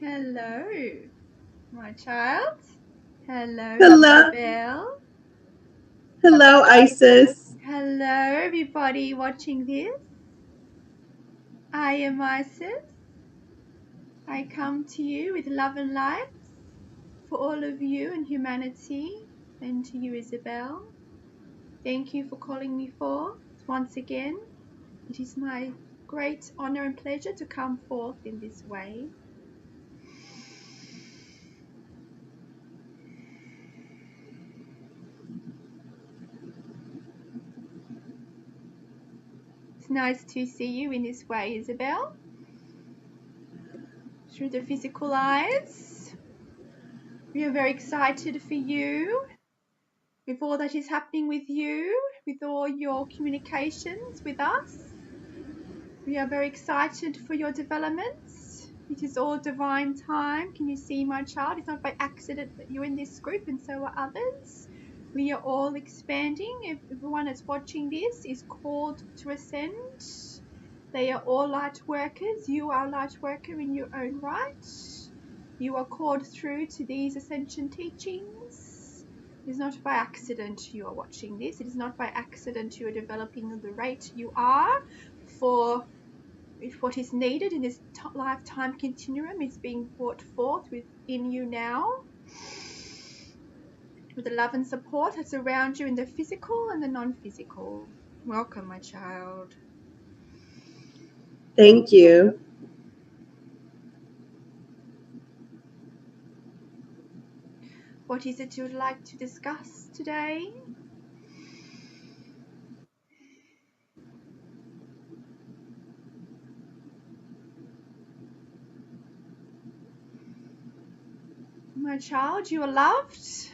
Hello, my child. Hello, Hello. Isabelle. Hello, Isis. Hello, everybody watching this. I am Isis. I come to you with love and light for all of you and humanity, and to you, Isabelle. Thank you for calling me forth once again. It is my great honor and pleasure to come forth in this way. It's nice to see you in this way, Isabelle. Through the physical eyes. We are very excited for you, with all that is happening with you, with all your communications with us. We are very excited for your developments. It is all divine time. Can you see, my child? It's not by accident that you're in this group and so are others. We are all expanding. Everyone that's watching this is called to ascend. They are all light workers. You are a light worker in your own right. You are called through to these Ascension Teachings. It is not by accident you are watching this. It is not by accident you are developing at the rate you are, for if what is needed in this lifetime continuum is being brought forth within you now, with the love and support that's around you in the physical and the non-physical. Welcome, my child. Thank you. What is it you would like to discuss today? My child, you are loved.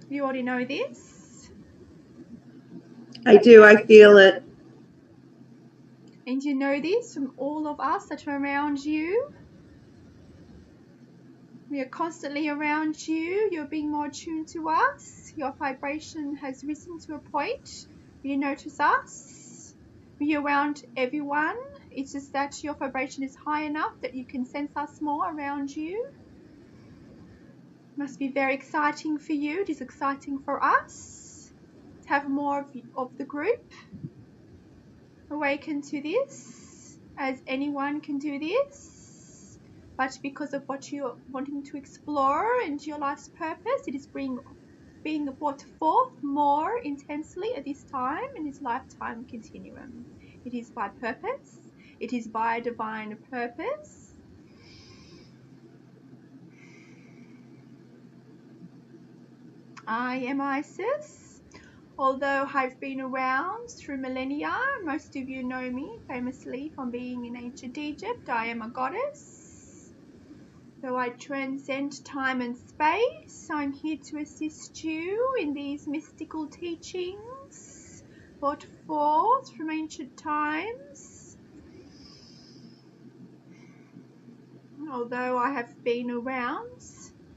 You already know this. I do. I feel it. And you know this from all of us that are around you. We are constantly around you. You're being more attuned to us. Your vibration has risen to a point where you notice us. We're around everyone. It's just that your vibration is high enough that you can sense us more around you. It must be very exciting for you. It is exciting for us to have more of the group awaken to this, as anyone can do this. But because of what you're wanting to explore and your life's purpose, it is being brought forth more intensely at this time in this lifetime continuum. It is by purpose. It is by divine purpose. I am Isis. Although I've been around through millennia, most of you know me famously from being in ancient Egypt. I am a goddess. Though I transcend time and space, I'm here to assist you in these mystical teachings brought forth from ancient times. Although I have been around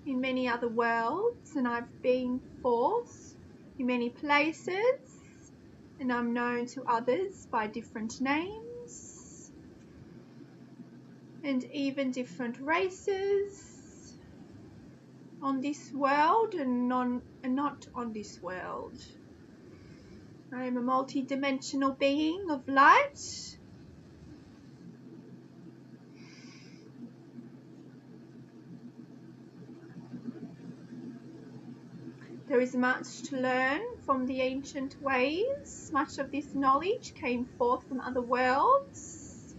in many other worlds, and I've been forth in many places, and I'm known to others by different names and even different races on this world and not on this world. I am a multi-dimensional being of light. There is much to learn from the ancient ways. Much of this knowledge came forth from other worlds.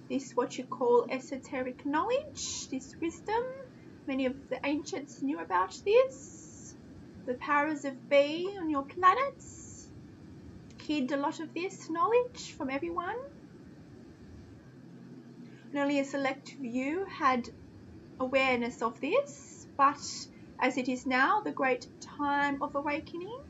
This is what you call esoteric knowledge, this wisdom. Many of the ancients knew about this. The powers of be on your planets hid a lot of this knowledge from everyone. And only a select few had awareness of this, but as it is now the great time of awakening,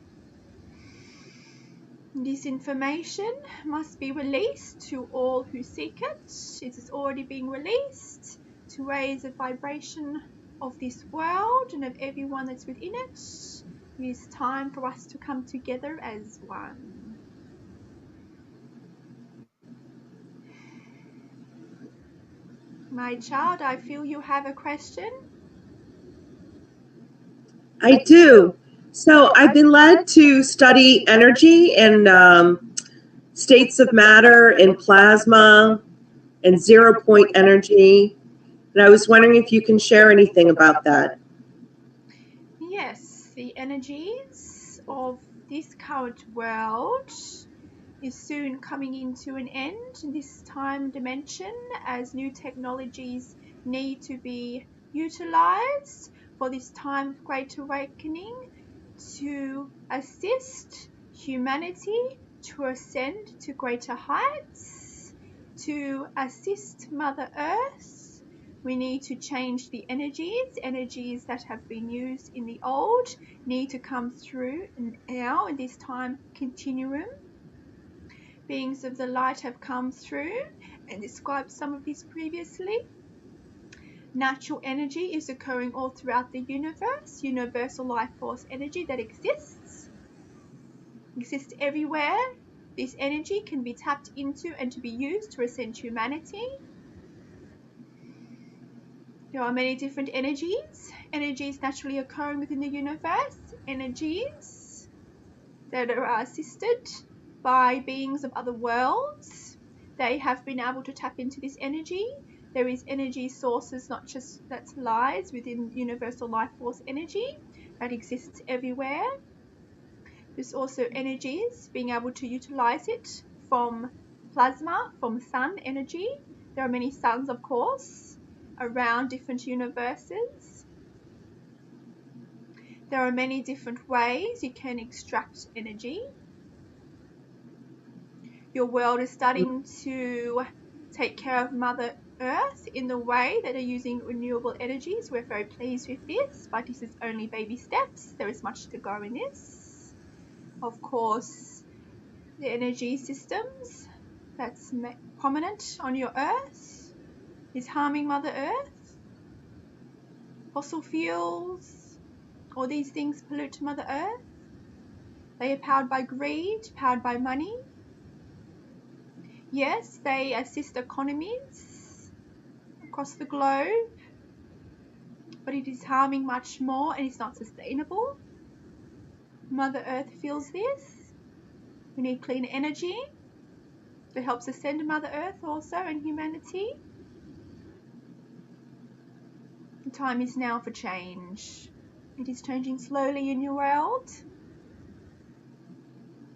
this information must be released to all who seek it. It is already being released to raise the vibration of this world and of everyone that's within it. It is time for us to come together as one. My child, I feel you have a question. I do. So I've been led to study energy and states of matter and plasma and 0 point energy. And I was wondering if you can share anything about that. Yes, the energies of this current world is soon coming into an end in this time dimension, as new technologies need to be utilized for this time of great awakening to assist humanity to ascend to greater heights, to assist Mother Earth. We need to change the energies that have been used in the old need to come through now in this time continuum. Beings of the light have come through and described some of this previously. Natural energy is occurring all throughout the universe, universal life force energy that exists everywhere. This energy can be tapped into and to be used to ascend humanity. There are many different energies naturally occurring within the universe, energies that are assisted by beings of other worlds. They have been able to tap into this energy. There is energy sources, not just that lies within universal life force energy that exists everywhere. There's also energies being able to utilize it from plasma, from sun energy. There are many suns, of course, around different universes. There are many different ways you can extract energy. Your world is starting to take care of Mother Earth in the way that are using renewable energies. We're very pleased with this, but this is only baby steps. There is much to go in this. Of course, the energy systems that's prominent on your Earth is harming Mother Earth. Fossil fuels, all these things pollute Mother Earth. They are powered by greed, powered by money. Yes, they assist economies across the globe, but it is harming much more and it's not sustainable. Mother Earth feels this. We need clean energy that helps ascend Mother Earth also and humanity. The time is now for change. It is changing slowly in your world.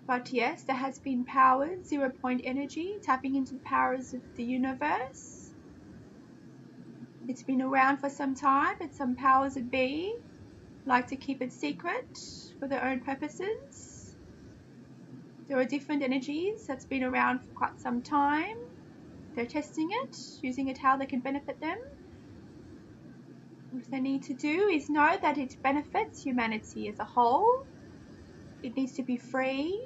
But yes, there has been powers, 0 point energy, tapping into the powers of the universe. It's been around for some time, but some powers that be like to keep it secret for their own purposes. There are different energies that's been around for quite some time. They're testing it, using it how they can benefit them. What they need to do is know that it benefits humanity as a whole. It needs to be free,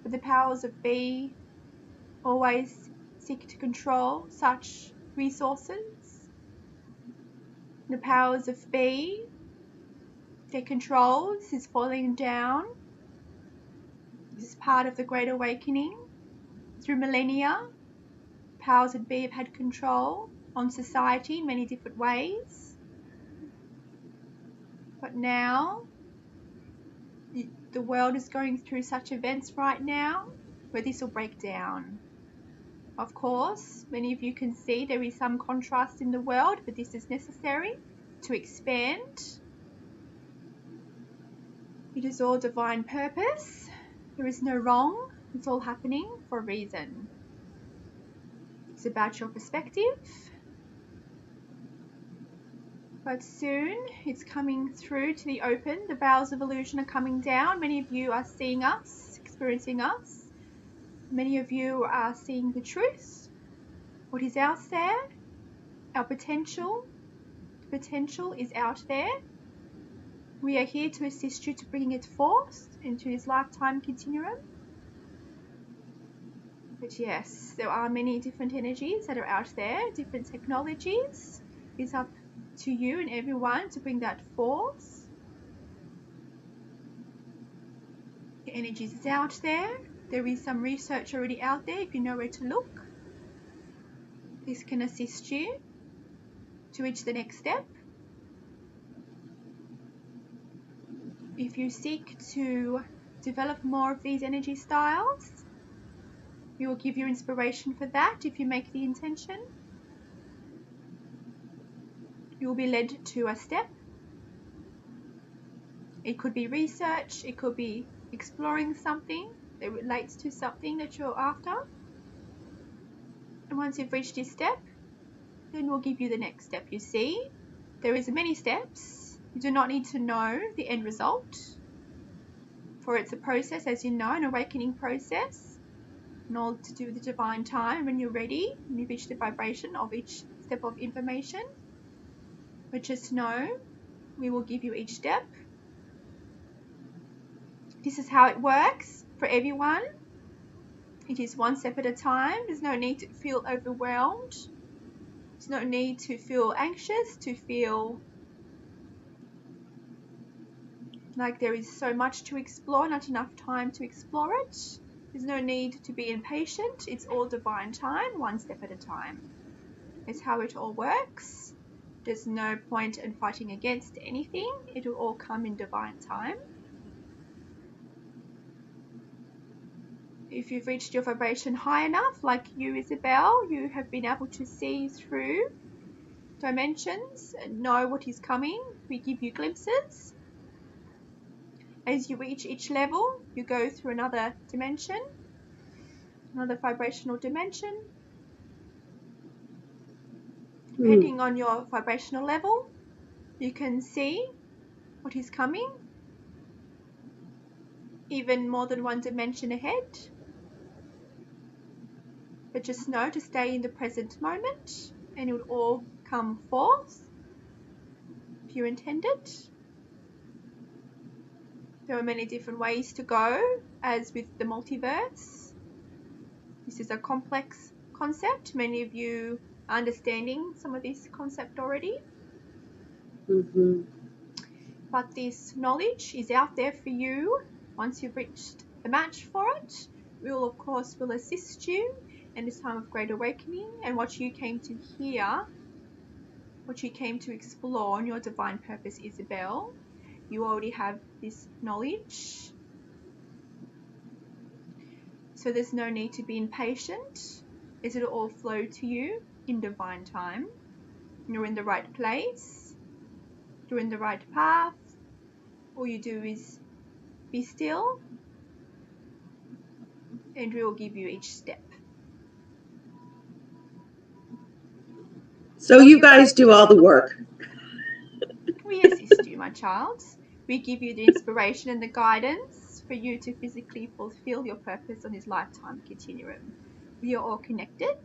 but the powers of be always seek to control such resources. The powers of be, their controls is falling down. This is part of the Great Awakening. Through millennia, powers that be have had control on society in many different ways. But now, the world is going through such events right now where this will break down. Of course, many of you can see there is some contrast in the world, but this is necessary to expand. It is all divine purpose. There is no wrong. It's all happening for a reason. It's about your perspective. But soon it's coming through to the open. The veils of illusion are coming down. Many of you are seeing us, experiencing us. Many of you are seeing the truth. What is out there? Our potential. The potential is out there. We are here to assist you to bring it forth into this lifetime continuum. But yes, there are many different energies that are out there, different technologies. It's up to you and everyone to bring that forth. The energies is out there. There is some research already out there if you know where to look. This can assist you. to reach the next step. If you seek to develop more of these energy styles, we will give you inspiration for that. If you make the intention, you will be led to a step. It could be research, it could be exploring something that relates to something that you're after. And once you've reached this step, then we'll give you the next step. You see, there is many steps. You do not need to know the end result, for it's a process, as you know, an awakening process, in order to do the divine time. When you're ready, when you reach the vibration of each step of information, but just know we will give you each step. This is how it works for everyone. It is one step at a time. There's no need to feel overwhelmed. There's no need to feel anxious, to feel like there is so much to explore, not enough time to explore it. There's no need to be impatient. It's all divine time, one step at a time. It's how it all works. There's no point in fighting against anything. It will all come in divine time. If you've reached your vibration high enough, like you, Isabelle, you have been able to see through dimensions and know what is coming. We give you glimpses. As you reach each level, you go through another dimension, another vibrational dimension. Depending on your vibrational level, you can see what is coming, even more than one dimension ahead. But just know to stay in the present moment, and it will all come forth if you intend it. There are many different ways to go, as with the multiverse. This is a complex concept. Many of you are understanding some of this concept already. But this knowledge is out there for you. Once you've reached the match for it, we will, of course, assist you in this time of great awakening, and what you came to hear, what you came to explore on your divine purpose, Isabelle. You already have this knowledge, so there's no need to be impatient, as it'll all flow to you in divine time. You're in the right place, you're in the right path. All you do is be still, and we will give you each step. So you guys do all the work. We assist you, my child. We give you the inspiration and the guidance for you to physically fulfill your purpose on this lifetime continuum. We are all connected.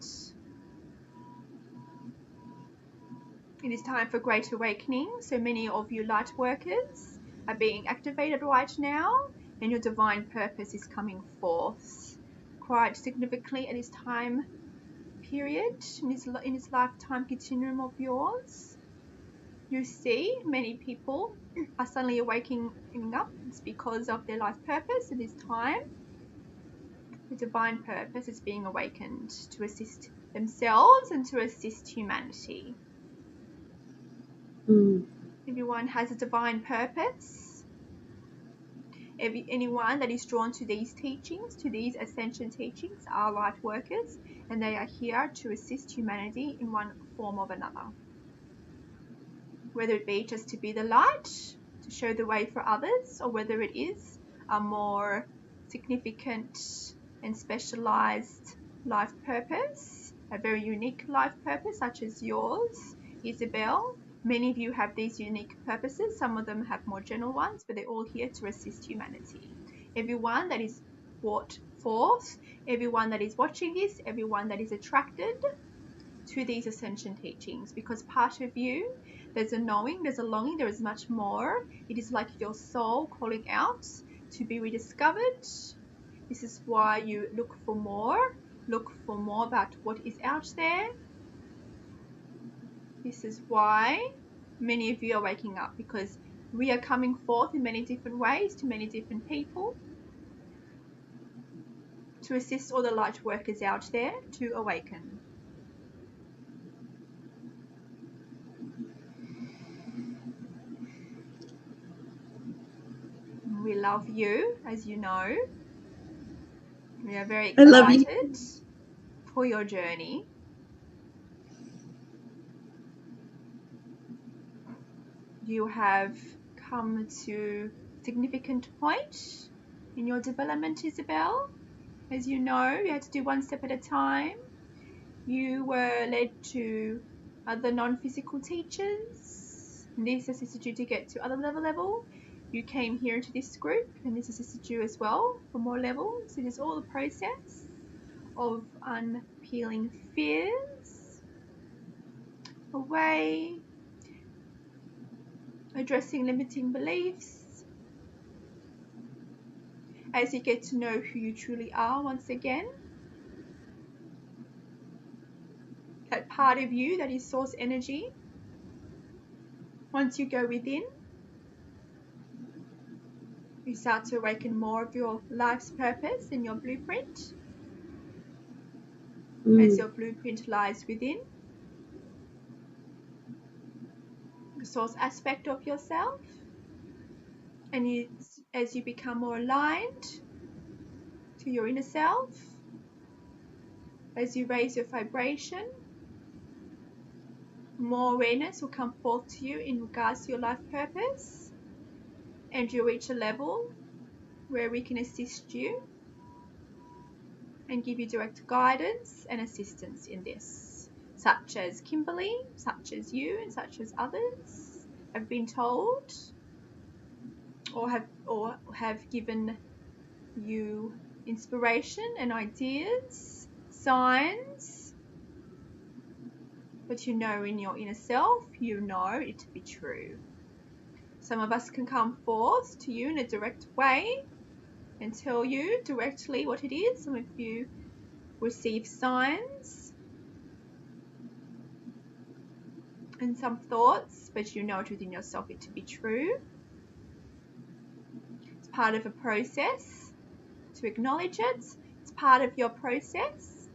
It is time for great awakening. So many of you light workers are being activated right now, and your divine purpose is coming forth quite significantly at this time period, in this lifetime continuum of yours. You see, many people are suddenly awakening up. It's because of their life purpose at this time. The divine purpose is being awakened to assist themselves and to assist humanity. Everyone has a divine purpose. Anyone that is drawn to these teachings, to these ascension teachings, are light workers, and they are here to assist humanity in one form or another. Whether it be just to be the light, to show the way for others, or whether it is a more significant and specialized life purpose, a very unique life purpose such as yours, Isabelle. Many of you have these unique purposes. Some of them have more general ones, but they're all here to assist humanity. Everyone that is brought forth, everyone that is watching this, everyone that is attracted to these ascension teachings, because part of you, there's a knowing, there's a longing, there is much more. It is like your soul calling out to be rediscovered. This is why you look for more about what is out there. This is why many of you are waking up, because we are coming forth in many different ways to many different people to assist all the light workers out there to awaken. We love you, as you know. We are very I love you. excited for your journey. You have come to a significant point in your development, Isabelle. As you know, you had to do one step at a time. You were led to other non-physical teachers, and this assisted you to get to other level. You came here into this group, and this assisted you as well for more levels. It is all the process of unpeeling fears away, addressing limiting beliefs, as you get to know who you truly are once again. That part of you that is source energy. Once you go within, you start to awaken more of your life's purpose and your blueprint. As your blueprint lies within, the source aspect of yourself, and as you become more aligned to your inner self, as you raise your vibration, more awareness will come forth to you in regards to your life purpose, and you'll reach a level where we can assist you and give you direct guidance and assistance in this, such as Kimberly, such as you, and such as others have been told or have given you inspiration and ideas, signs, but you know in your inner self, you know it to be true. Some of us can come forth to you in a direct way and tell you directly what it is. Some of you receive signs and some thoughts, but you know it within yourself it to be true. It's part of a process to acknowledge it. It's part of your process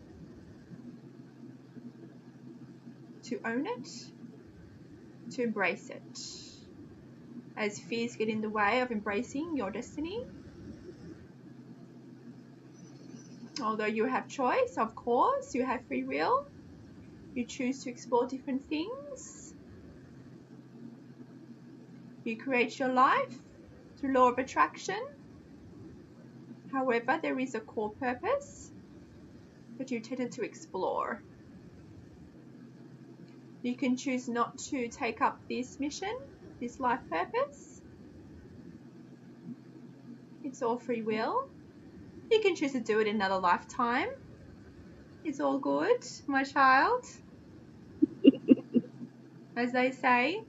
to own it, to embrace it. As fears get in the way of embracing your destiny, although you have choice, of course, you have free will, you choose to explore different things, you create your life through law of attraction. However, there is a core purpose that you tended to explore. You can choose not to take up this mission, this life purpose. It's all free will. You can choose to do it in another lifetime. It's all good, my child. As they say.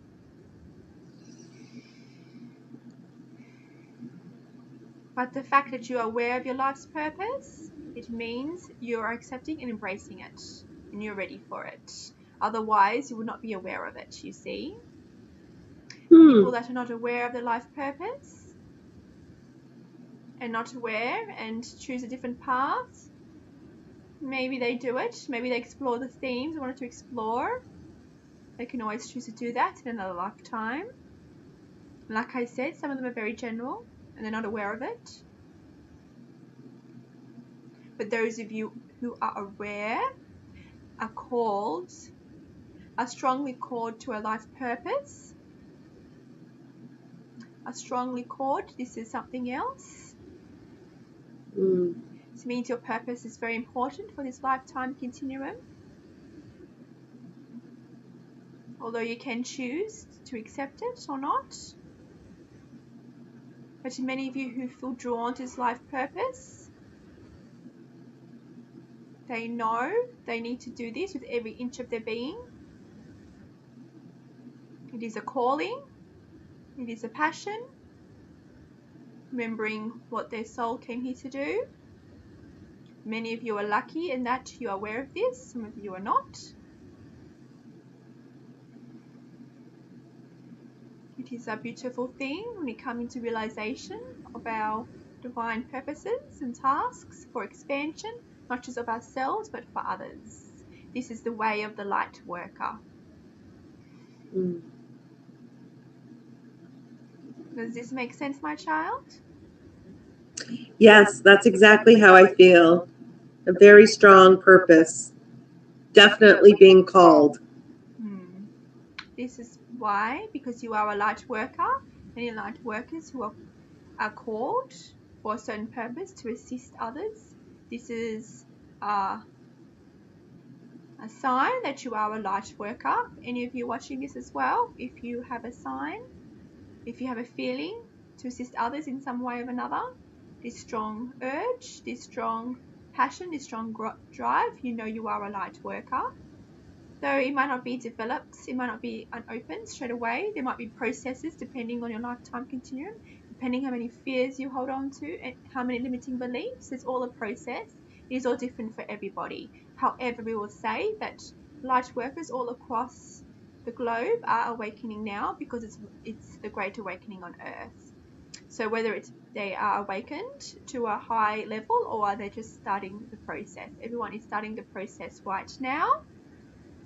But the fact that you are aware of your life's purpose, it means you are accepting and embracing it, and you're ready for it. Otherwise, you would not be aware of it, you see. People that are not aware of their life purpose and not aware and choose a different path, maybe they do it, maybe they explore the themes they wanted to explore. They can always choose to do that in another lifetime. Like I said, some of them are very general and they're not aware of it. But those of you who are aware are strongly called to a life purpose, are strongly called. This is something else. This means your purpose is very important for this lifetime continuum. Although you can choose to accept it or not. But to many of you who feel drawn to this life purpose, they know they need to do this with every inch of their being. It is a calling. It is a passion. Remembering what their soul came here to do. Many of you are lucky in that you are aware of this. Some of you are not. It is a beautiful thing when we come into realization of our divine purposes and tasks for expansion, not just of ourselves, but for others. This is the way of the light worker. Does this make sense, my child? Yes, that's exactly how I feel. A very strong purpose. Definitely being called. This is why, because you are a light worker, many light workers who are called for a certain purpose to assist others. This is a sign that you are a light worker. Any of you watching this as well, if you have a sign, if you have a feeling to assist others in some way or another, this strong urge, this strong passion, this strong drive, you know you are a light worker. So it might not be developed, it might not be unopened straight away. There might be processes depending on your lifetime continuum, depending how many fears you hold on to and how many limiting beliefs. It's all a process. It is all different for everybody. However, we will say that light workers all across the globe are awakening now because it's the great awakening on earth. So whether they are awakened to a high level or they're just starting the process, everyone is starting the process right now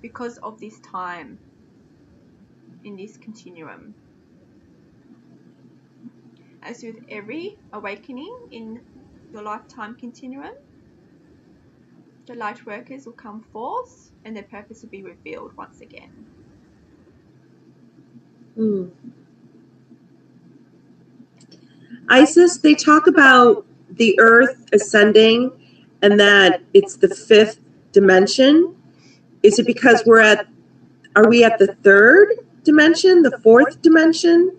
because of this time in this continuum. As with every awakening in your lifetime continuum, the light workers will come forth and their purpose will be revealed once again. Isis, they talk about the earth ascending and that it's the fifth dimension. Is it because are we at the third dimension, the fourth dimension?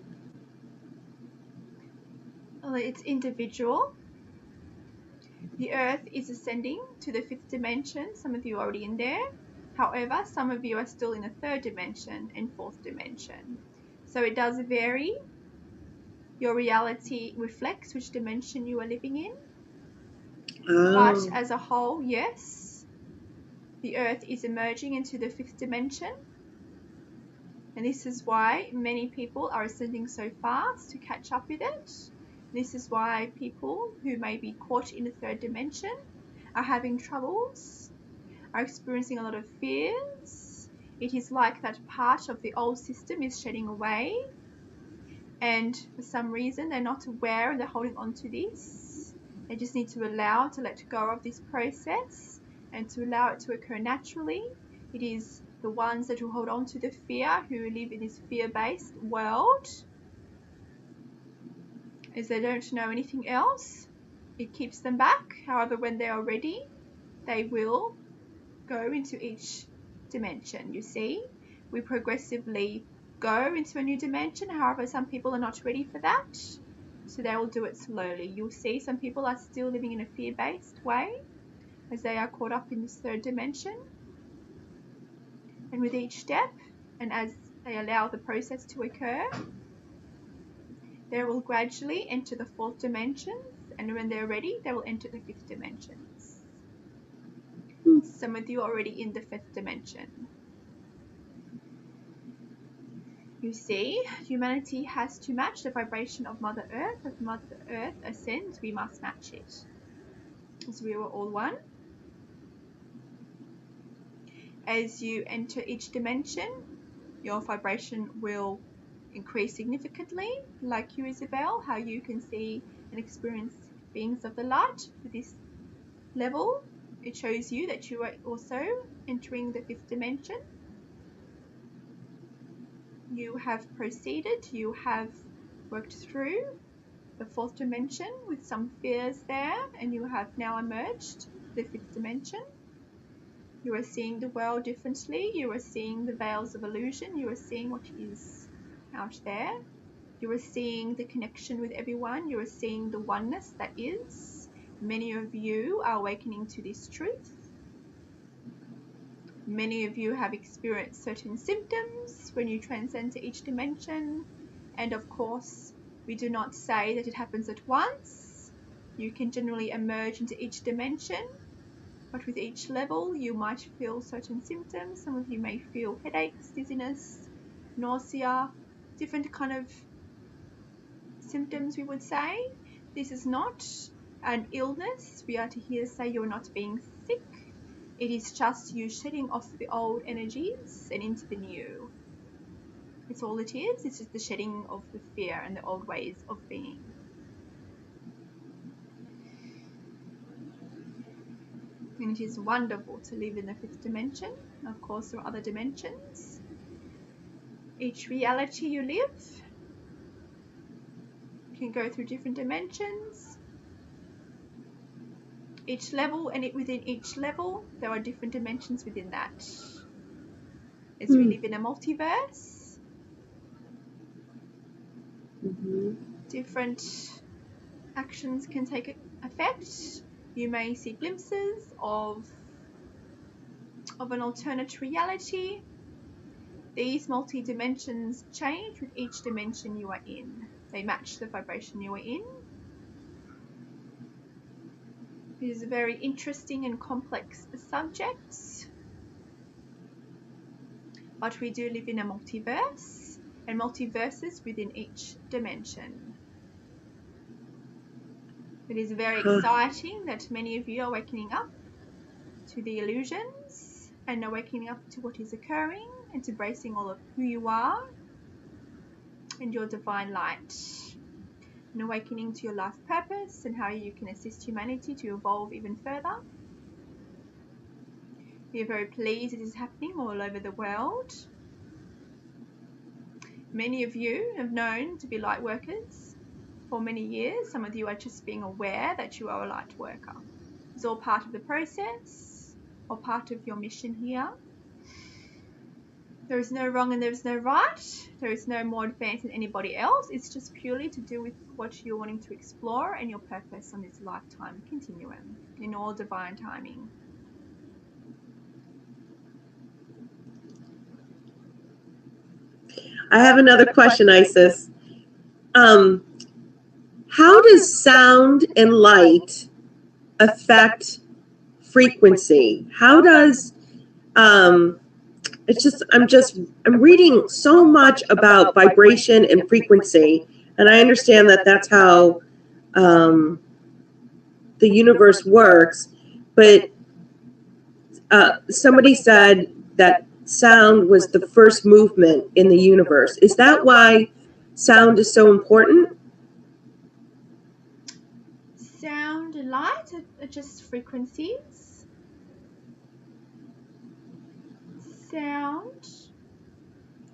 Well, it's individual. The earth is ascending to the fifth dimension. Some of you are already in there. However, some of you are still in the third dimension and fourth dimension. So it does vary. Your reality reflects which dimension you are living in. But as a whole, yes, the earth is emerging into the fifth dimension. And this is why many people are ascending so fast to catch up with it. This is why people who may be caught in the third dimension are having troubles, are experiencing a lot of fears. It is like that part of the old system is shedding away. And for some reason, they're not aware and they're holding on to this. They just need to allow to let go of this process and to allow it to occur naturally. It is the ones that will hold on to the fear, who live in this fear-based world, as they don't know anything else. It keeps them back. However, when they are ready, they will go into each dimension. You see, we progressively go into a new dimension. However, some people are not ready for that, so they will do it slowly. You'll see some people are still living in a fear-based way as they are caught up in this third dimension. And with each step, and as they allow the process to occur, they will gradually enter the fourth dimension, and when they're ready, they will enter the fifth dimensions. Some of you are already in the fifth dimension. You see, humanity has to match the vibration of Mother Earth. As Mother Earth ascends, we must match it. As we are all one. As you enter each dimension, your vibration will increase significantly, like you, Isabelle, how you can see and experience beings of the light with this level. It shows you that you are also entering the fifth dimension. You have proceeded, you have worked through the fourth dimension with some fears there, and you have now emerged to the fifth dimension. You are seeing the world differently. You are seeing the veils of illusion. You are seeing what is out there. You are seeing the connection with everyone. You are seeing the oneness that is. Many of you are awakening to this truth. Many of you have experienced certain symptoms when you transcend to each dimension. And of course, we do not say that it happens at once. You can generally emerge into each dimension, but with each level, you might feel certain symptoms. Some of you may feel headaches, dizziness, nausea, different kind of symptoms, we would say. This is not an illness. We are to here say you're not being sick. It is just you shedding off the old energies and into the new. It's all it is. It's just the shedding of the fear and the old ways of being. And it is wonderful to live in the 5th dimension. Of course, there are other dimensions. Each reality you live can go through different dimensions. Each level, and within each level, there are different dimensions within that. As we live in a multiverse, different actions can take effect. You may see glimpses of an alternate reality. These multi-dimensions change with each dimension you are in. They match the vibration you are in. It is a very interesting and complex subject. But we do live in a multiverse, and multiverses within each dimension. It is very exciting that many of you are waking up to the illusions and are waking up to what is occurring and embracing all of who you are and your divine light, and awakening to your life purpose and how you can assist humanity to evolve even further. We are very pleased it is happening all over the world. Many of you have known to be light workers for many years. Some of you are just being aware that you are a light worker. It's all part of the process or part of your mission here. There is no wrong and there is no right. There is no more advanced than anybody else. It's just purely to do with what you're wanting to explore and your purpose on this lifetime continuum in all divine timing. I have another question, Isis. How does sound and light affect frequency? How does I'm reading so much about vibration and frequency, and I understand that that's how the universe works. But somebody said that sound was the first movement in the universe. Is that why sound is so important? Sound and light are just frequencies. Sound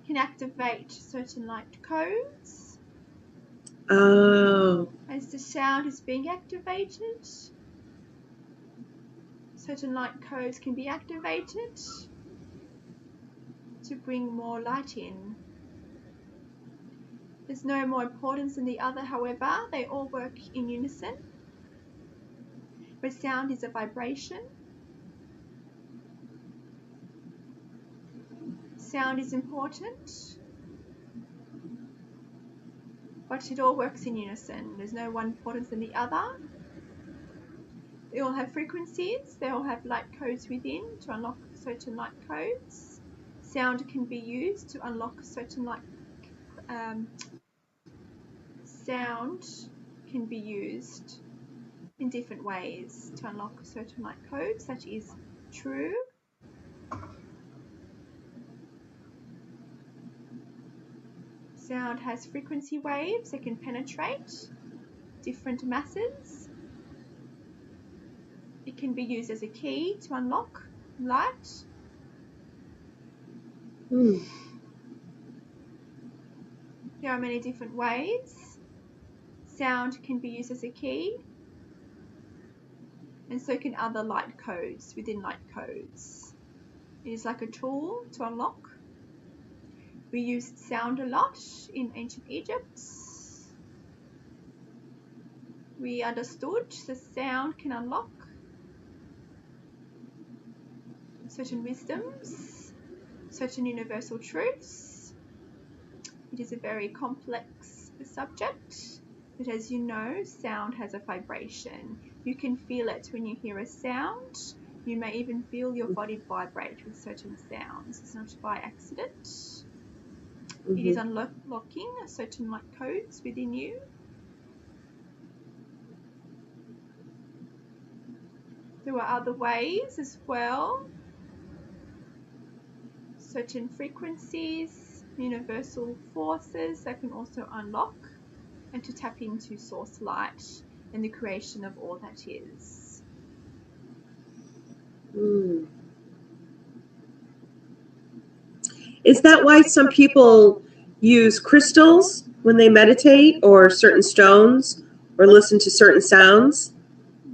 can activate certain light codes. Oh. As the sound is being activated, certain light codes can be activated to bring more light in. There's no more importance than the other, however, they all work in unison. But sound is a vibration. Sound is important, but it all works in unison. There's no one importance than the other. They all have frequencies, they all have light codes within to unlock certain light codes. Sound can be used to unlock certain light sound can be used in different ways to unlock certain light codes. That is true. Sound has frequency waves that can penetrate different masses. It can be used as a key to unlock light. There are many different ways. Sound can be used as a key, and so can other light codes within light codes. It is like a tool to unlock. We used sound a lot in ancient Egypt. We understood that sound can unlock certain wisdoms, certain universal truths. It is a very complex subject, but as you know, sound has a vibration. You can feel it when you hear a sound. You may even feel your body vibrate with certain sounds. It's not by accident. It is unlocking certain light codes within you. There are other ways as well. Certain frequencies, universal forces that can also unlock and to tap into source light and the creation of all that is. Mm. Is that why some people use crystals when they meditate, or certain stones, or listen to certain sounds?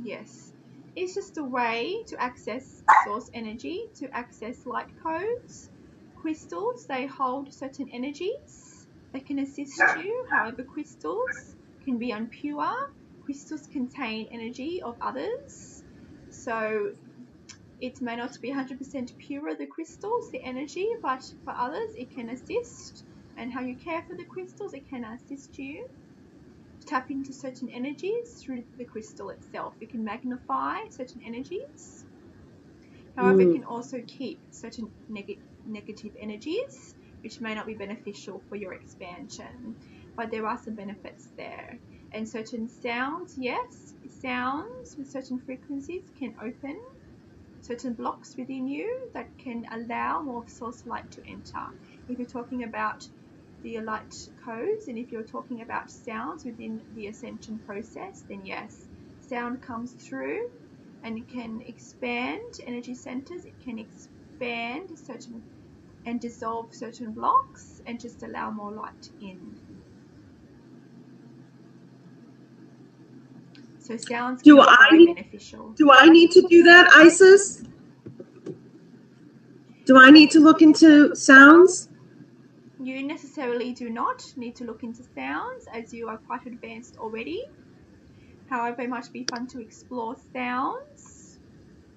Yes. It's just a way to access source energy, to access light codes. Crystals, they hold certain energies that can assist you. However, crystals can be impure. Crystals contain energy of others. So it may not be 100% pure, the crystals, the energy, but for others it can assist. And how you care for the crystals, it can assist you to tap into certain energies through the crystal itself. It can magnify certain energies. However, it Mm. can also keep certain negative energies, which may not be beneficial for your expansion. But there are some benefits there. And certain sounds, yes, sounds with certain frequencies can open certain blocks within you that can allow more source light to enter. If you're talking about the light codes, and if you're talking about sounds within the ascension process, then yes, sound comes through and it can expand energy centers, it can expand certain and dissolve certain blocks and just allow more light in. So sounds can be very beneficial. Do I need to do that, Isis? Do I need to look into sounds? You necessarily do not need to look into sounds, as you are quite advanced already. However, it might be fun to explore sounds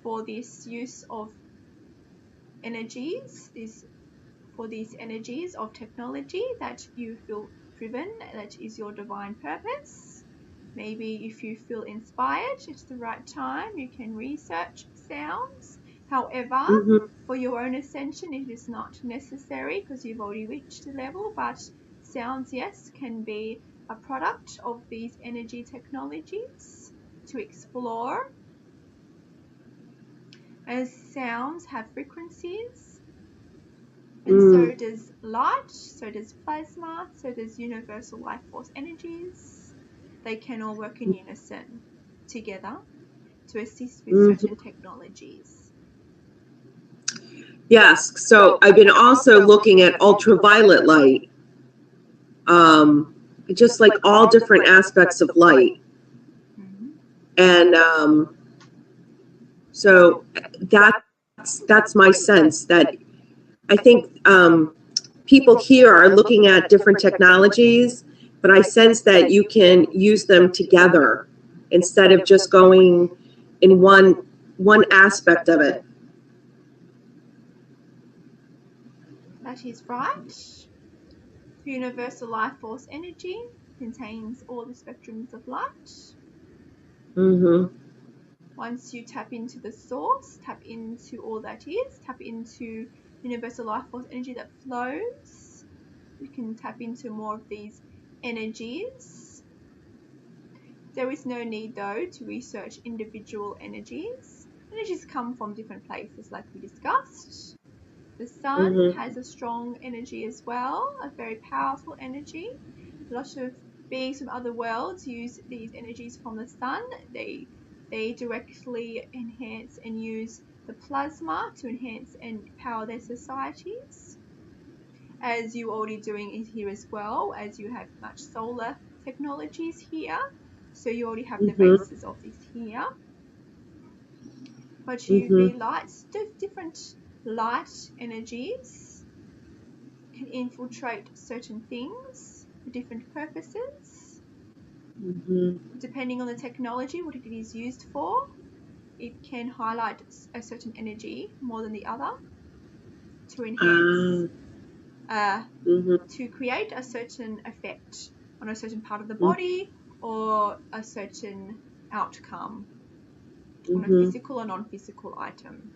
for this use of energies, for these energies of technology that you feel driven, that is your divine purpose. Maybe if you feel inspired, it's the right time, you can research sounds. However, for your own ascension, it is not necessary because you've already reached the level, but sounds, yes, can be a product of these energy technologies to explore, as sounds have frequencies, and so does light, so does plasma, so does universal life force energies. They can all work in unison together to assist with certain technologies. Yes. So I've been also looking at ultraviolet light, just like all different aspects of light. And so that's my sense, that I think people here are looking at different technologies, but I sense that you can use them together instead of just going in one aspect of it. That is right. Universal life force energy contains all the spectrums of light. Once you tap into the source, tap into all that is, tap into universal life force energy that flows, you can tap into more of these energies. There is no need, though, to research individual energies. Energies come from different places, like we discussed. The sun has a strong energy as well, a very powerful energy. A lot of beings from other worlds use these energies from the sun. They directly enhance and use the plasma to enhance and power their societies, as you're already doing it here as well, as you have much solar technologies here. So you already have the basis of this here. But UV lights, different light energies can infiltrate certain things for different purposes. Depending on the technology, what it is used for, it can highlight a certain energy more than the other to enhance, to create a certain effect on a certain part of the body or a certain outcome on a physical or non-physical item.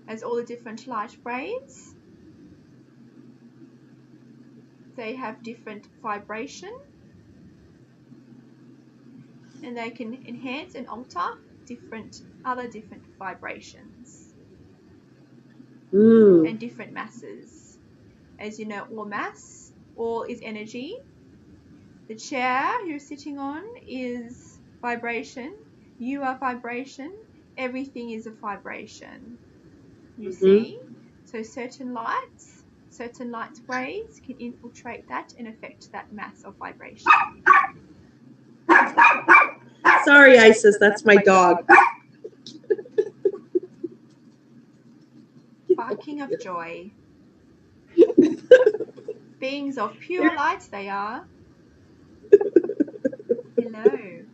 As all the different light rays, they have different vibration, and they can enhance and alter other different vibrations and different masses. As you know, all is energy. The chair you're sitting on is vibration. You are vibration. everything is a vibration, you Mhm. see. So certain light waves can infiltrate that and affect that mass of vibration. Sorry, Isis, that's my dog. Barking of joy. Beings of pure light they are. Hello.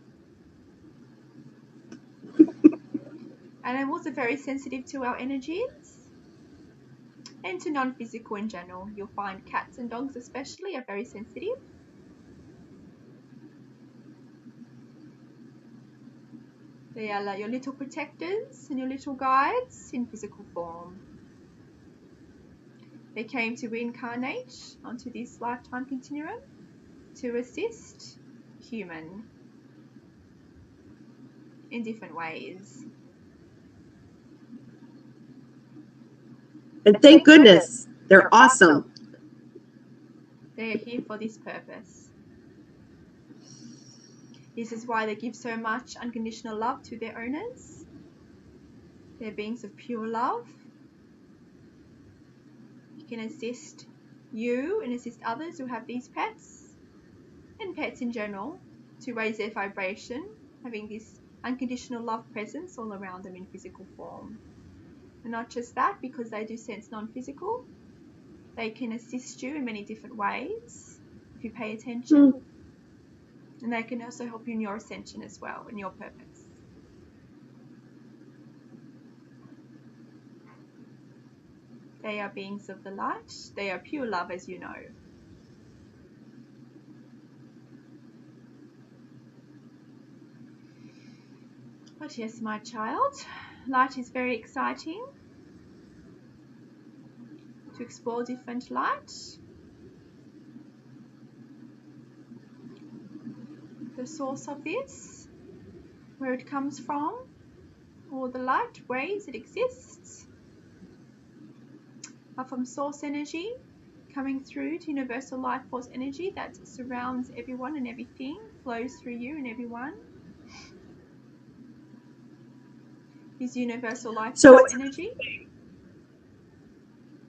Animals are very sensitive to our energies and to non-physical in general. You'll find cats and dogs especially are very sensitive. They are like your little protectors and your little guides in physical form. They came to reincarnate onto this lifetime continuum to assist human in different ways. And thank goodness, they're awesome. They are here for this purpose. This is why they give so much unconditional love to their owners. They're beings of pure love. You can assist you and assist others who have these pets and pets in general to raise their vibration, having this unconditional love presence all around them in physical form. And not just that, because they do sense non-physical, they can assist you in many different ways if you pay attention. And they can also help you in your ascension as well, in your purpose. They are beings of the light. They are pure love, as you know. But yes, my child, light is very exciting to explore different light. The source of this, where it comes from, all the light waves it exists, are from source energy coming through to universal life force energy that surrounds everyone and everything, flows through you and everyone. Is universal life force energy.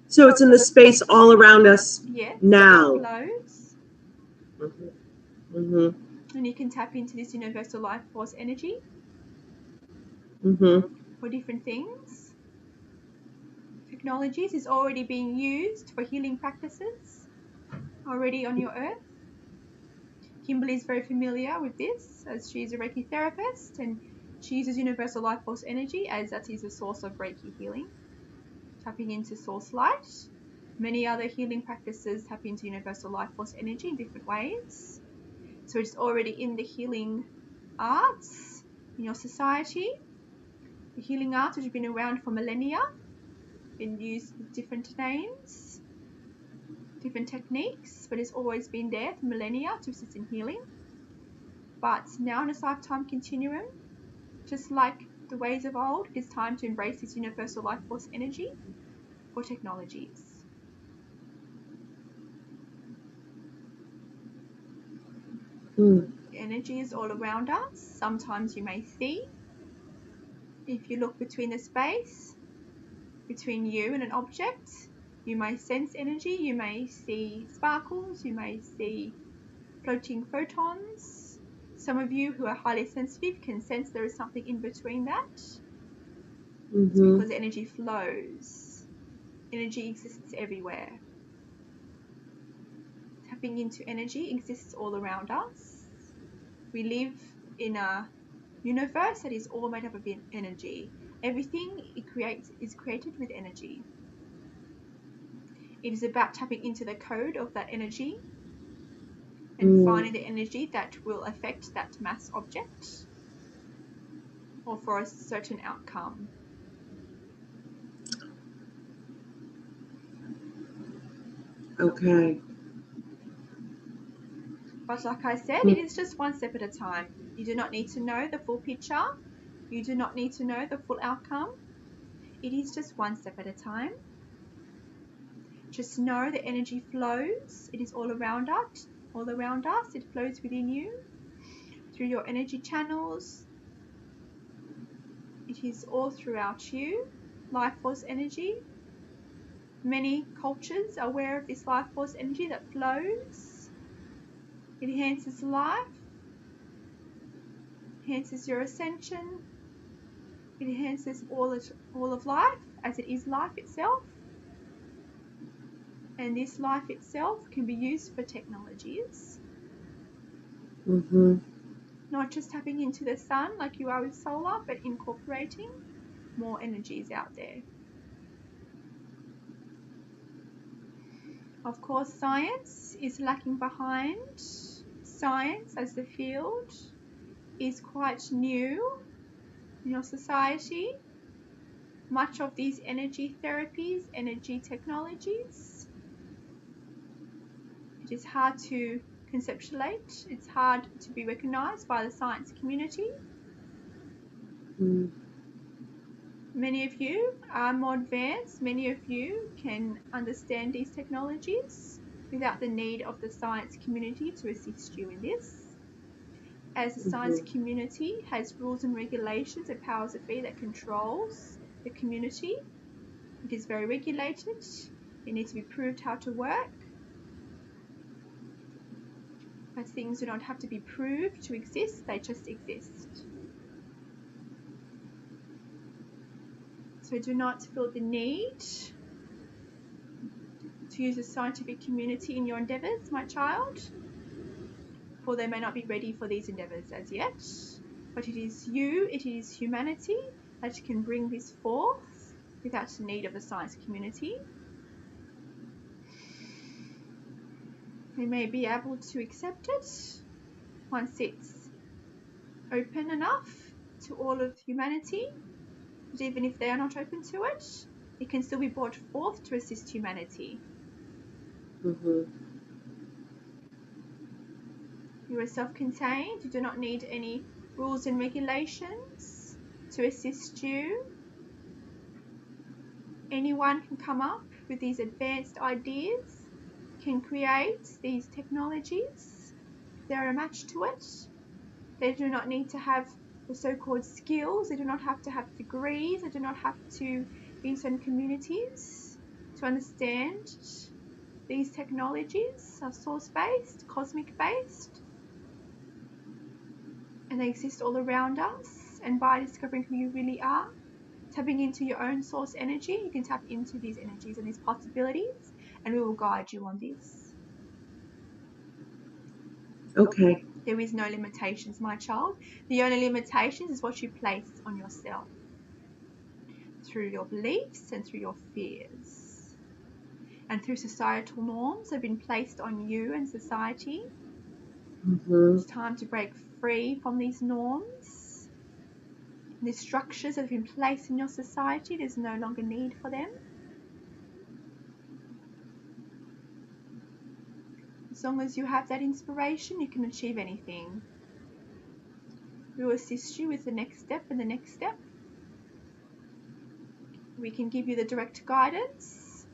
So it's in the space all around us now. It flows. Mm-hmm. And you can tap into this universal life force energy for different things. Technologies is already being used for healing practices already on your earth. Kimberly is very familiar with this as she's a Reiki therapist, and she uses universal life force energy as that is a source of Reiki healing, tapping into source light. Many other healing practices tap into universal life force energy in different ways. So it's already in the healing arts in your society. The healing arts, which have been around for millennia, been used with different names, different techniques, but it's always been there for millennia to assist in healing. But now in this lifetime continuum, just like the ways of old, it is time to embrace this universal life force energy for technologies. Energy is all around us. Sometimes you may see, if you look between the space between you and an object, you may sense energy, you may see sparkles, you may see floating photons. Some of you who are highly sensitive can sense there is something in between that. It's because energy flows. Energy exists everywhere. Tapping into energy exists all around us. We live in a universe that is all made up of energy. Everything it creates is created with energy. It is about tapping into the code of that energy and finding the energy that will affect that mass object or for a certain outcome. Okay. But like I said, it is just one step at a time. You do not need to know the full picture. You do not need to know the full outcome. It is just one step at a time. Just know the energy flows. It is all around us. All around us. It flows within you through your energy channels, It is all throughout you, life force energy. Many cultures are aware of this life force energy that flows. It enhances life, enhances your ascension. It enhances all of life as it is life itself. And this life itself can be used for technologies. Not just tapping into the sun like you are with solar, but incorporating more energies out there. Of course, science is lacking behind. Science as the field is quite new in your society. Much of these energy therapies, energy technologies, it is hard to conceptualize. It's hard to be recognized by the science community. Many of you are more advanced. Many of you can understand these technologies without the need of the science community to assist you in this. As the science community has rules and regulations and powers of be that controls the community, it is very regulated. It needs to be proved how to work. But things do not have to be proved to exist, they just exist. So do not feel the need to use the scientific community in your endeavours, my child, for they may not be ready for these endeavours as yet. But it is you, it is humanity that can bring this forth without the need of the science community. They may be able to accept it once it's open enough to all of humanity. But even if they are not open to it, it can still be brought forth to assist humanity. You are self-contained. You do not need any rules and regulations to assist you. Anyone can come up with these advanced ideas, can create these technologies. They're a match to it. They do not need to have the so-called skills. They do not have to have degrees. They do not have to be in certain communities to understand these technologies are source-based, cosmic-based, and they exist all around us. And by discovering who you really are, tapping into your own source energy, you can tap into these energies and these possibilities, and we will guide you on this. Okay. There is no limitations, my child. The only limitations is what you place on yourself through your beliefs and through your fears and through societal norms that have been placed on you and society. It's time to break free from these norms. These structures that have been placed in your society, there's no longer need for them. As long as you have that inspiration, you can achieve anything. We will assist you with the next step and the next step. We can give you the direct guidance,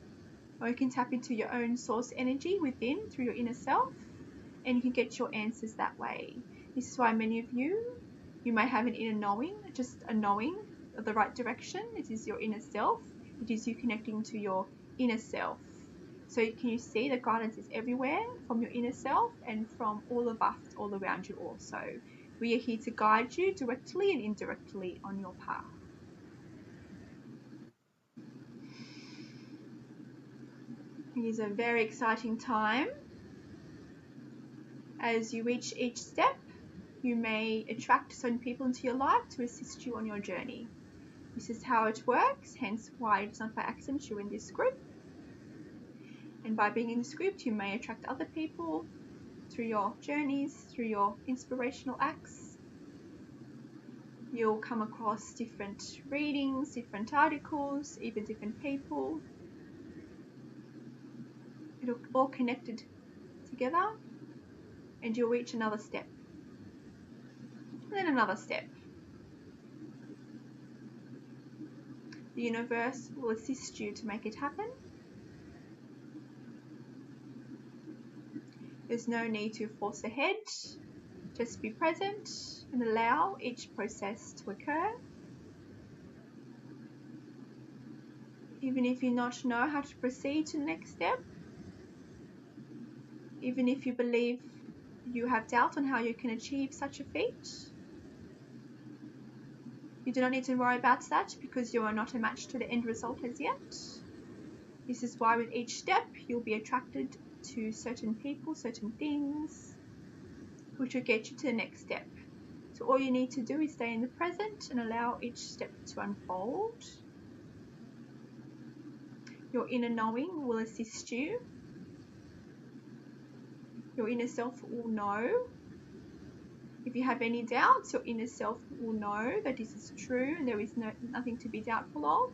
or you can tap into your own source energy within through your inner self, and you can get your answers that way. This is why many of you may have an inner knowing, just a knowing of the right direction. It is your inner self. It is you connecting to your inner self. So can you see the guidance is everywhere from your inner self and from all of us all around you also. We are here to guide you directly and indirectly on your path. It is a very exciting time. As you reach each step, you may attract certain people into your life to assist you on your journey. This is how it works, hence why it's not by accident you're in this group. And by being in this group, you may attract other people through your journeys, through your inspirational acts. You'll come across different readings, different articles, even different people. It'll all connected together, and you'll reach another step, and then another step. The universe will assist you to make it happen. There's no need to force ahead. Just be present and allow each process to occur. Even if you not know how to proceed to the next step, even if you believe you have doubt on how you can achieve such a feat, you do not need to worry about that because you are not a match to the end result as yet. This is why with each step you'll be attracted to certain people, certain things, which will get you to the next step. So all you need to do is stay in the present and allow each step to unfold. Your inner knowing will assist you. Your inner self will know. If you have any doubts, your inner self will know that this is true and there is nothing to be doubtful of.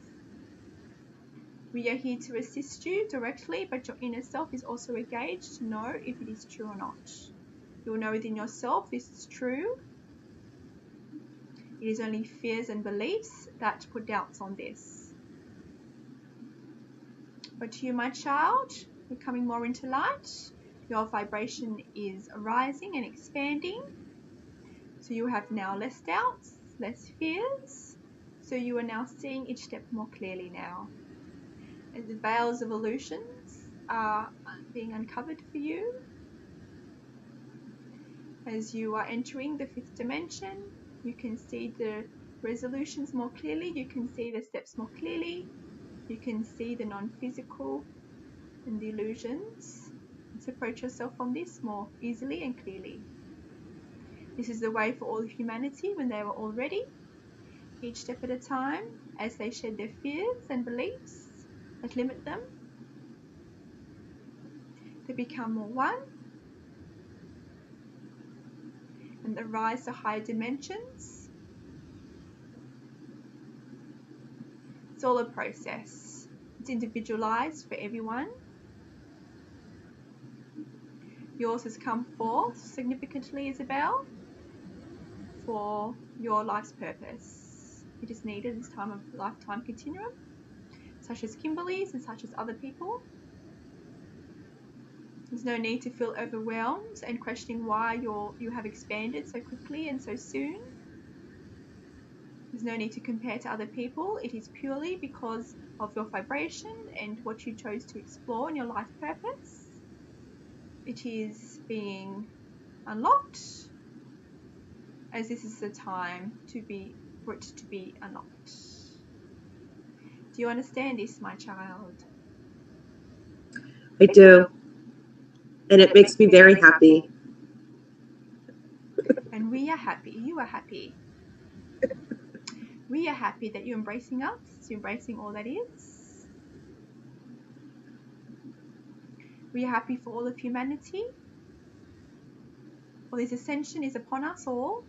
We are here to assist you directly, but your inner self is also engaged to know if it is true or not. You will know within yourself this is true. It is only fears and beliefs that put doubts on this. But to you, my child, you're coming more into light. Your vibration is rising and expanding. So you have now less doubts, less fears. So you are now seeing each step more clearly now. As the veils of illusions are being uncovered for you. As you are entering the 5th dimension, you can see the resolutions more clearly. You can see the steps more clearly. You can see the non-physical and the illusions. And separate yourself from this more easily and clearly. This is the way for all of humanity when they were all ready, each step at a time, as they shed their fears and beliefs that limit them. They become more one and they rise to higher dimensions. It's all a process. It's individualized for everyone. Yours has come forth significantly, Isabelle, for your life's purpose. It is needed this time of lifetime continuum, such as Kimberly's and such as other people. There's no need to feel overwhelmed and questioning why you have expanded so quickly and so soon. There's no need to compare to other people. It is purely because of your vibration and what you chose to explore in your life purpose. It is being unlocked, as this is the time for it to be unlocked. Do you understand this, my child? I do. And it makes me very happy. And we are happy. You are happy. We are happy that you're embracing us, you're embracing all that is. We are happy for all of humanity. For this ascension is upon us all.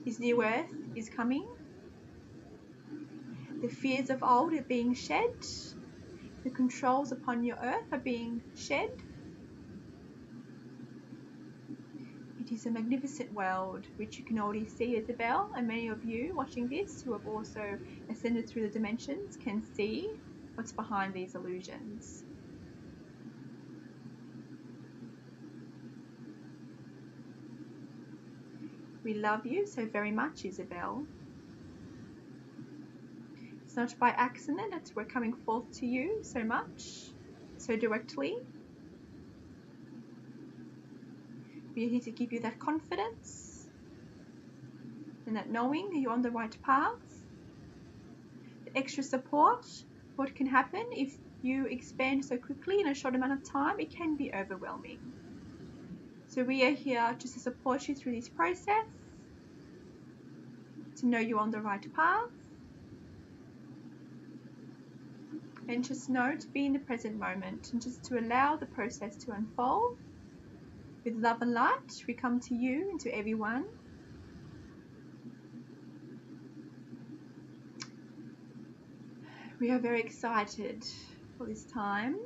His new earth is coming. The fears of old are being shed. The controls upon your earth are being shed. It is a magnificent world, which you can already see, Isabelle, and many of you watching this who have also ascended through the dimensions can see what's behind these illusions. We love you so very much, Isabelle. It's not by accident that we're coming forth to you so much, so directly. We are here to give you that confidence and that knowing you're on the right path. The extra support, what can happen if you expand so quickly in a short amount of time, it can be overwhelming. So we are here just to support you through this process, to know you're on the right path, and just know to be in the present moment and just to allow the process to unfold. With love and light, we come to you and to everyone. We are very excited for this time.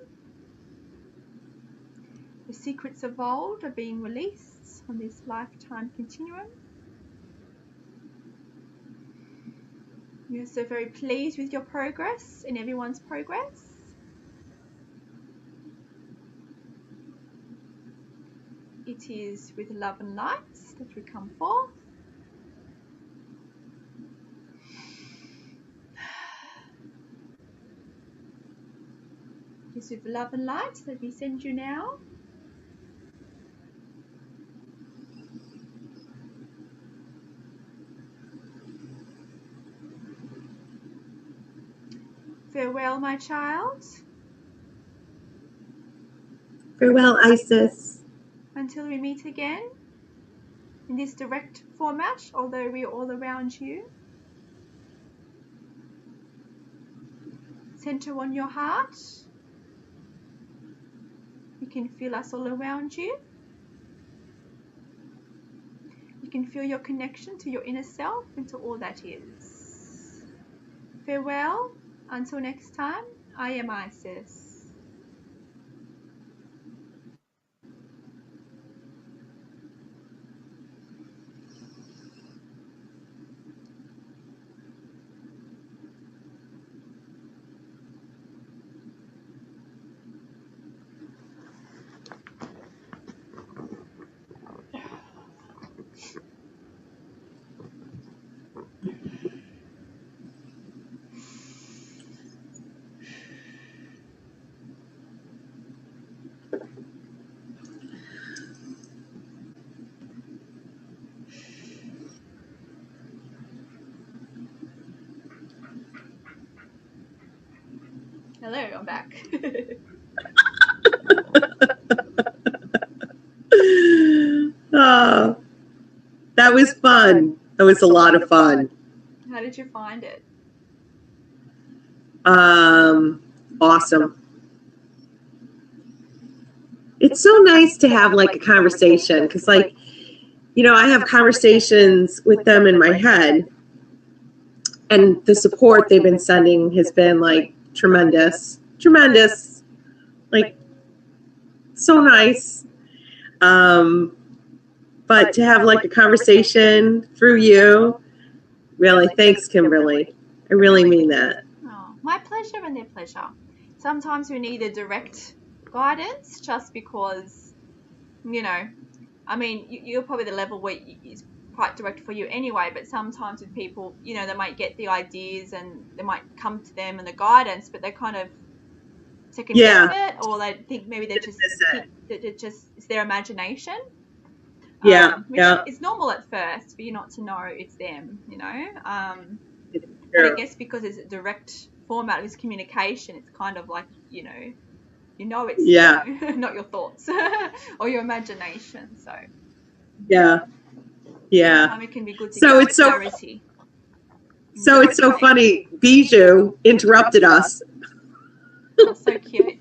The secrets of old are being released on this lifetime continuum. We are so very pleased with your progress and everyone's progress. It is with love and light that we come forth. This with love and light that we send you now. Farewell, my child. Farewell, Isis. Until we meet again in this direct format, although we're all around you. Center on your heart. You can feel us all around you. You can feel your connection to your inner self and to all that is. Farewell. Until next time, I am Isis. Hello, I'm back. Oh, that was fun. That was a lot of fun. How did you find it? Awesome. It's so nice to have like a conversation because, like, you know, I have conversations with them in my head, and the support they've been sending has been like tremendous, like so nice. But to have like a conversation through you, really, thanks, Kimberly. I really mean that. Oh, my pleasure and their pleasure. Sometimes we need a direct guidance just because, you know, I mean, you're probably the level where it's quite direct for you anyway, but sometimes with people, you know, they might get the ideas and they might come to them and the guidance, but they kind of second guess it, or they think maybe they're just it's their imagination. It's normal at first for you not to know it's them, you know. And I guess because it's a direct format of this communication, it's kind of like, you know it's you know, not your thoughts or your imagination. So it can be good to get clarity. So it's so funny. Bijou interrupted us. Oh, so cute.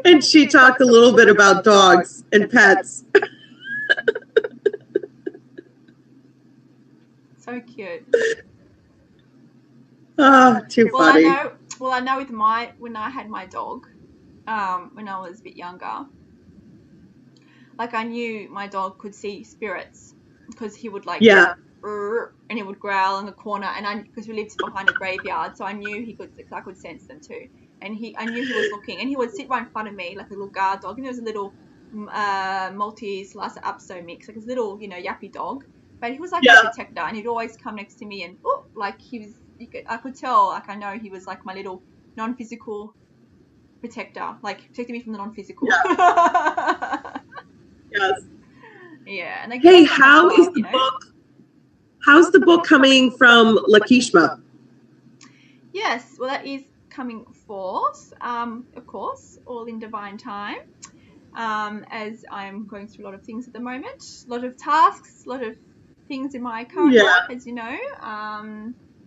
And she talked a little bit about dogs and pets. So cute. Oh, too funny. I know with when I had my dog, when I was a bit younger, like I knew my dog could see spirits because he would like and he would growl in the corner, and because we lived behind a graveyard, so I knew I could sense them too. And I knew he was looking, and he would sit right in front of me like a little guard dog, and there was a little Maltese Lhasa Apso mix, like his little, you know, yappy dog, but he was like a protector, and he'd always come next to me, and like he was, I could tell, like I know he was like my little non-physical protector, like protecting me from the non-physical. Yes. Yeah. And hey, how is the book? How's the book coming from Lakishma? Yes, well, that is coming forth, of course, all in divine time, as I'm going through a lot of things at the moment, a lot of tasks, a lot of things in my current life, as you know.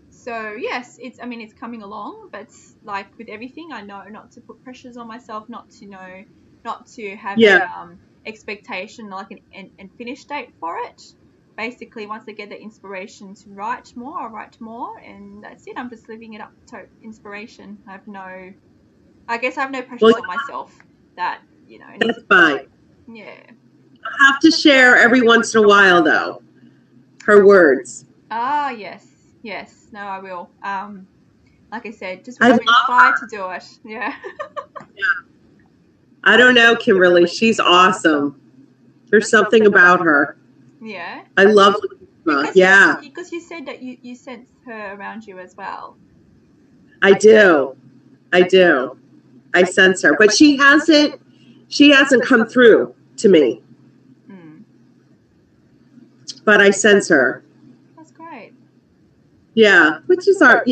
So yes, it's coming along, but like with everything, I know not to put pressures on myself, not to have a expectation, like an finish date for it. Basically, once I get the inspiration to write more, I'll write more, and that's it. I'm just living it up to inspiration. I have no pressures on myself that, you know. That's fine. Yeah. I have to share every once in a while, though, her words. Ah, yes. No, I will. Like I said, just when I'm inspired to do it. Yeah. I don't know, Kimberly. She's awesome. There's something about her. Yeah. I love Lakishma. Because you said that you sense her around you as well. I do. I sense her, but she hasn't come through to me. But I sense her. That's great. Yeah, which is our,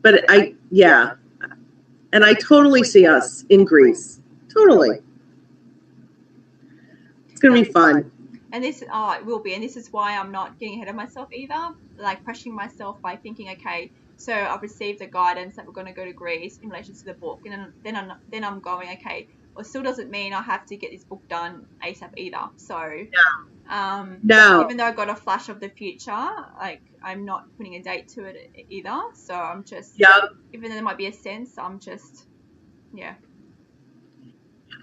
but and I totally see us in Greece. Totally. It's going to be fun. And this, it will be. And this is why I'm not getting ahead of myself either, like pressuring myself by thinking, okay, so I've received the guidance that we're going to go to Greece in relation to the book. And then I'm going, okay, well, it still doesn't mean I have to get this book done ASAP either. So, no. Even though I got a flash of the future, like I'm not putting a date to it either. So I'm just, even though there might be a sense, I'm just,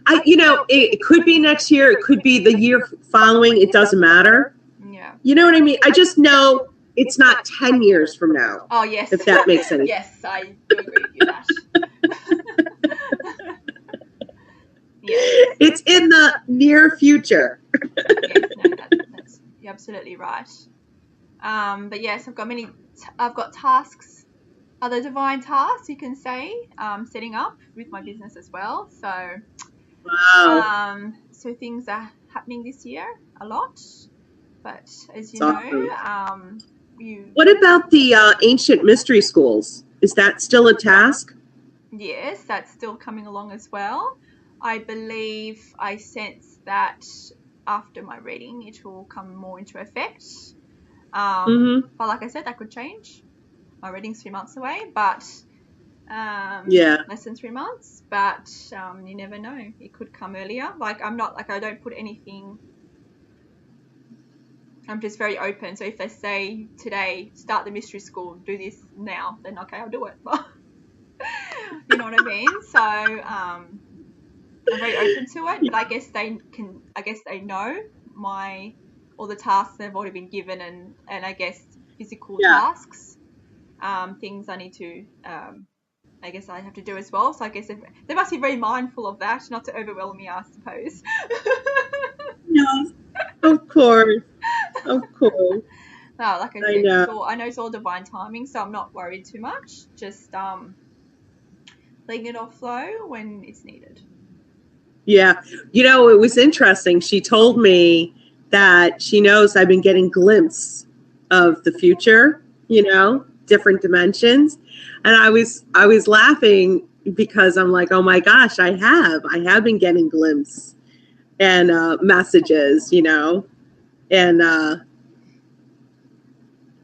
it could be next year. It could be the year following. It doesn't matter. Yeah. You know what I mean? I just know it's not 10 years from now. Oh, yes. If that makes sense. Yes, I do agree with you, Ash. Yes. It's in the near future. Yes, no, that's you're absolutely right. But yes, I've got tasks, other divine tasks, you can say, setting up with my business as well. So, wow. So things are happening this year a lot, but as you know, what about the ancient mystery schools? Is that still a task? Yes, that's still coming along as well. I believe I sense that after my reading, it will come more into effect. But like I said, that could change. My reading's 3 months away, but less than 3 months. But you never know; it could come earlier. Like I don't put anything. I'm just very open. So if they say today, start the mystery school, do this now, then okay, I'll do it. You know what I mean? So I'm very open to it, but I guess they know all the tasks they've already been given, and I guess physical tasks, things I need to, I guess I have to do as well. So I guess they must be very mindful of that, not to overwhelm me, I suppose. No, of course. No, like I know. I know it's all divine timing, so I'm not worried too much. Just letting it all flow when it's needed. Yeah. It was interesting. She told me that she knows I've been getting glimpses of the future, different dimensions. And I was laughing because I'm like, oh my gosh, I have been getting glimpses and messages, and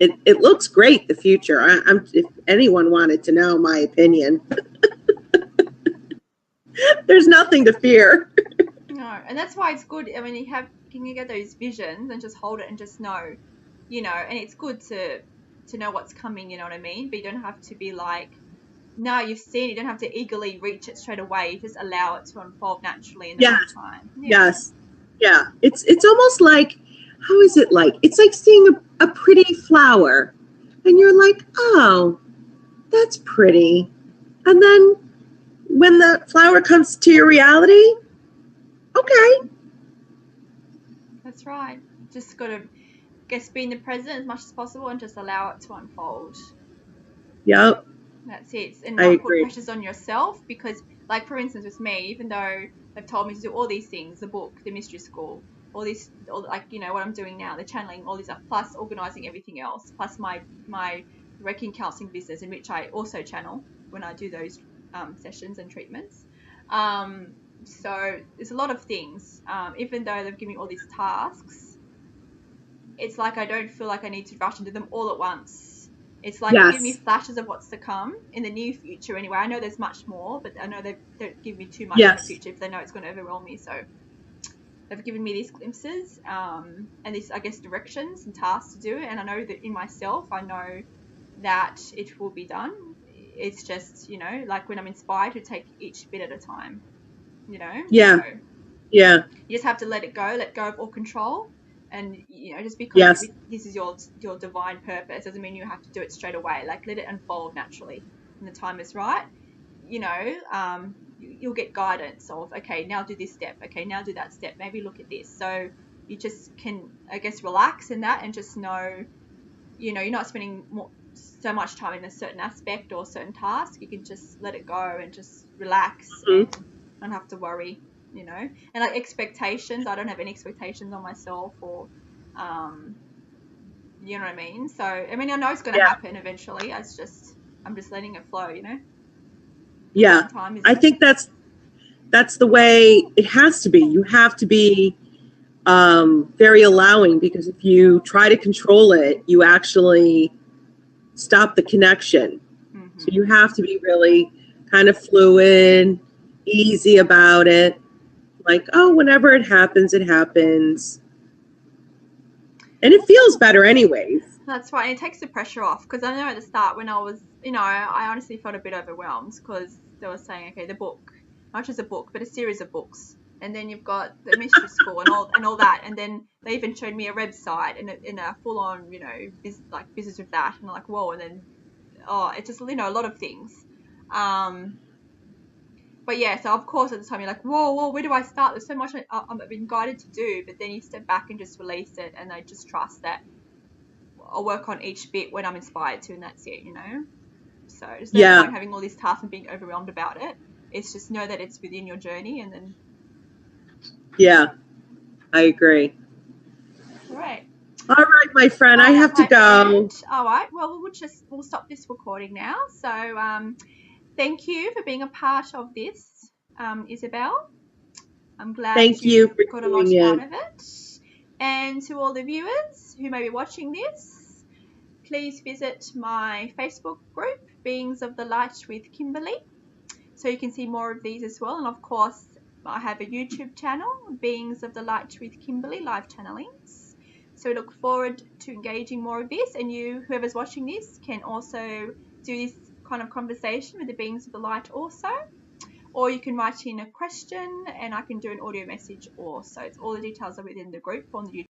it looks great, the future. If anyone wanted to know my opinion. There's nothing to fear. No, and that's why it's good. I mean, you get those visions and just hold it and just know, and it's good to know what's coming, you know what I mean? But you don't have to be like, no, you've seen it. You don't have to eagerly reach it straight away. You just allow it to unfold naturally in the right time. Yeah. Yes. Yeah. It's almost like, how is it like? It's like seeing a pretty flower and you're like, oh, that's pretty. And then when the flower comes to your reality, okay. That's right. Just got to, be in the present as much as possible and just allow it to unfold. Yep. That's it. And not put pressures on yourself, because, like, for instance, with me, even though they've told me to do all these things, the book, the mystery school, what I'm doing now, the channeling, all these stuff, plus organising everything else, plus my Reiki and counselling business, in which I also channel when I do those sessions and treatments. So there's a lot of things. Even though they've given me all these tasks, it's like I don't feel like I need to rush into them all at once. It's like they give me flashes of what's to come in the near future anyway. I know there's much more, but I know they don't give me too much in the future if they know it's going to overwhelm me. So they've given me these glimpses and these, I guess, directions and tasks to do. And I know that in myself, I know that it will be done. It's just, like when I'm inspired to take each bit at a time, Yeah. So yeah. You just have to let go of all control. And, just because this is your divine purpose doesn't mean you have to do it straight away. Like, let it unfold naturally when the time is right. You'll get guidance of, okay, now do this step. Okay, now do that step. Maybe look at this. So you just can, I guess, relax in that and just know, you're not spending so much time in a certain aspect or certain task, you can just let it go and just relax Mhm. and don't have to worry, you know. And like expectations, I don't have any expectations on myself or you know what I mean? So I mean, I know it's going to Yeah. happen eventually. I'm just letting it flow, you know. Yeah. Time is I think that's the way it has to be. You have to be very allowing, because if you try to control it, you actually stop the connection. So you have to be really kind of fluid, easy about it. Like, oh, whenever it happens, it happens. And it feels better anyways. That's right. And it takes the pressure off, because I know at the start when I was, you know, I honestly felt a bit overwhelmed because they were saying, okay, the book, not just a book, but a series of books. And then you've got the mystery school and all that. And then they even showed me a website in a full on, you know, business with that. And I'm like, whoa. And then, it's just, you know, a lot of things. But yeah, so of course at the time you're like, whoa, where do I start? There's so much I've been guided to do, but then you step back and just release it, and I just trust that I'll work on each bit when I'm inspired to, and that's it, you know? So there's no point having all these tasks and being overwhelmed about it. It's just know that it's within your journey, and then... Yeah, I agree. All right. All right, my friend, I have to go. All right. Well, we'll stop this recording now. So thank you for being a part of this, Isabelle. I'm glad Thank you for got a lot tuning out in. of it. And to all the viewers who may be watching this, please visit my Facebook group, Beings of the Light with Kimberly, so you can see more of these as well. And of course, I have a YouTube channel, Beings of the Light with Kimberly, live channelings. So we look forward to engaging more of this, and you, whoever's watching this, can also do this kind of conversation with the Beings of the Light also. Or you can write in a question and I can do an audio message also. It's all the details are within the group on the YouTube.